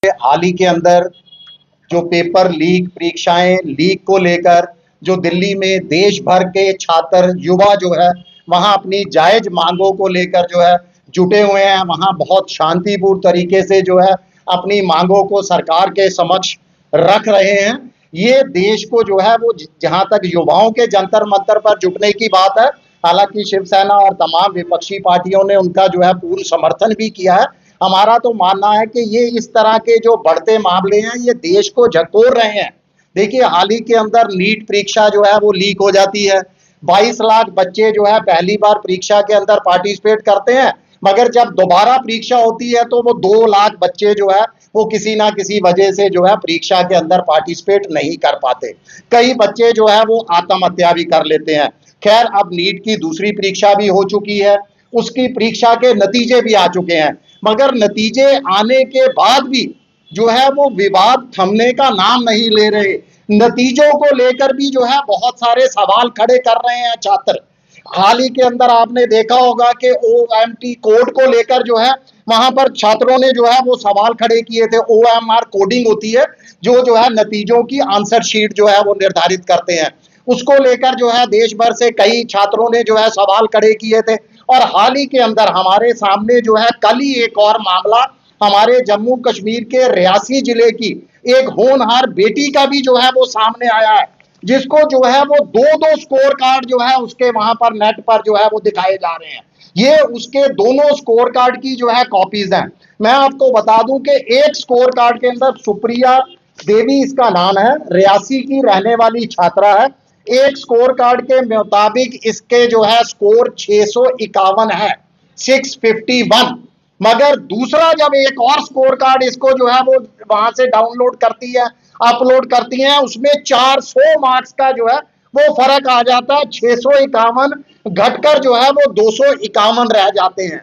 हाल ही के अंदर जो पेपर लीक, परीक्षाएं लीक को लेकर जो दिल्ली में देश भर के छात्र युवा जो है वहां अपनी जायज मांगों को लेकर जो है जुटे हुए हैं, वहां बहुत शांतिपूर्ण तरीके से जो है अपनी मांगों को सरकार के समक्ष रख रहे हैं। ये देश को जो है वो जहां तक युवाओं के जंतर मंतर पर जुटने की बात है, हालांकि शिवसेना और तमाम विपक्षी पार्टियों ने उनका जो है पूर्ण समर्थन भी किया है। हमारा तो मानना है कि ये इस तरह के जो बढ़ते मामले हैं ये देश को झकोर रहे हैं। देखिए, हाल ही के अंदर नीट परीक्षा जो है वो लीक हो जाती है। 22 लाख बच्चे जो है पहली बार परीक्षा के अंदर पार्टिसिपेट करते हैं, मगर जब दोबारा परीक्षा होती है तो वो 2 लाख बच्चे जो है वो किसी ना किसी वजह से जो है परीक्षा के अंदर पार्टिसिपेट नहीं कर पाते। कई बच्चे जो है वो आत्महत्या भी कर लेते हैं। खैर, अब नीट की दूसरी परीक्षा भी हो चुकी है, उसकी परीक्षा के नतीजे भी आ चुके हैं, मगर नतीजे आने के बाद भी जो है वो विवाद थमने का नाम नहीं ले रहे। नतीजों को लेकर भी जो है बहुत सारे सवाल खड़े कर रहे हैं छात्र। हाल ही के अंदर आपने देखा होगा कि OMT कोड को लेकर जो है वहां पर छात्रों ने जो है वो सवाल खड़े किए थे। OMR कोडिंग होती है जो है नतीजों की आंसर शीट जो है वो निर्धारित करते हैं, उसको लेकर जो है देश भर से कई छात्रों ने जो है सवाल खड़े किए थे। और हाल ही के अंदर हमारे सामने जो है कल ही एक और मामला हमारे जम्मू कश्मीर के रियासी जिले की एक होनहार बेटी का भी जो है वो सामने आया है, जिसको जो है वो दो स्कोर कार्ड जो है उसके वहां पर नेट पर जो है वो दिखाए जा रहे हैं। ये उसके दोनों स्कोर कार्ड की जो है कॉपीज हैं। मैं आपको बता दूं कि एक स्कोर कार्ड के अंदर सुप्रिया देवी इसका नाम है, रियासी की रहने वाली छात्रा है। एक स्कोर कार्ड के मुताबिक इसके जो है स्कोर 651 है, 651। मगर दूसरा जब एक और स्कोर कार्ड इसको जो है वो वहां से डाउनलोड करती है, अपलोड करती हैं, उसमें 400 मार्क्स का जो है वो फर्क आ जाता है। 651 घटकर जो है वो 251 रह जाते हैं,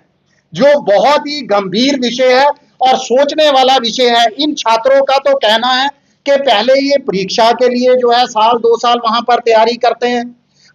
जो बहुत ही गंभीर विषय है और सोचने वाला विषय है। इन छात्रों का तो कहना है कि पहले ये परीक्षा के लिए जो है साल 2 साल वहां पर तैयारी करते हैं,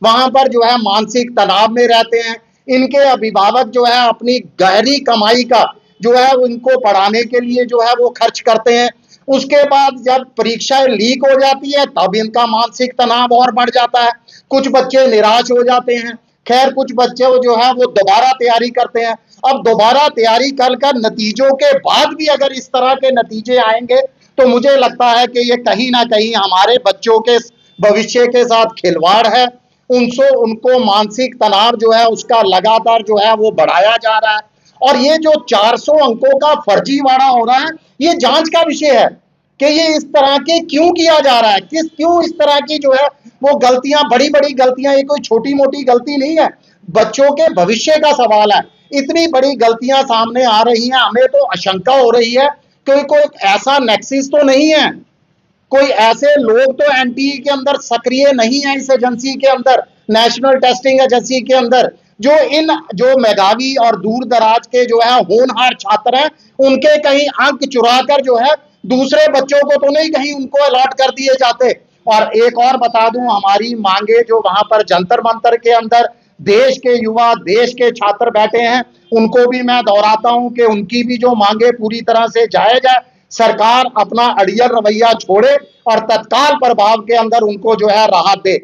वहां पर जो है मानसिक तनाव में रहते हैं। इनके अभिभावक जो है अपनी गहरी कमाई का जो है इनको पढ़ाने के लिए जो है वो खर्च करते हैं। उसके बाद जब परीक्षाएं लीक हो जाती है तब इनका मानसिक तनाव और बढ़ जाता है। कुछ बच्चे निराश हो जाते हैं। खैर, कुछ बच्चे जो है वो दोबारा तैयारी करते हैं। अब दोबारा तैयारी कर नतीजों के बाद भी अगर इस तरह के नतीजे आएंगे तो मुझे लगता है कि ये कहीं ना कहीं हमारे बच्चों के भविष्य के साथ खिलवाड़ है। उनको मानसिक तनाव जो है उसका लगातार जो है वो बढ़ाया जा रहा है। और ये जो 400 अंकों का फर्जीवाड़ा हो रहा है, ये जांच का विषय है कि ये इस तरह के क्यों किया जा रहा है, क्यों इस तरह की जो है वो गलतियां, बड़ी बड़ी गलतियां, ये कोई छोटी मोटी गलती नहीं है, बच्चों के भविष्य का सवाल है। इतनी बड़ी गलतियां सामने आ रही हैं, हमें तो आशंका हो रही है कि कोई ऐसा नेक्सिस तो नहीं है, कोई ऐसे लोग तो एनटीए के अंदर सक्रिय नहीं है, इस एजेंसी के अंदर, नेशनल टेस्टिंग एजेंसी के अंदर, जो मेधावी और दूर दराज के जो है होनहार छात्र हैं उनके कहीं अंक चुराकर जो है दूसरे बच्चों को तो नहीं कहीं उनको अलॉट कर दिए जाते। और एक और बता दूं, हमारी मांगे जो वहां पर जंतर मंतर के अंदर देश के युवा, देश के छात्र बैठे हैं, उनको भी मैं दोहराता हूं कि उनकी भी जो मांगे पूरी तरह से जायज है। सरकार अपना अड़ियल रवैया छोड़े और तत्काल प्रभाव के अंदर उनको जो है राहत दे।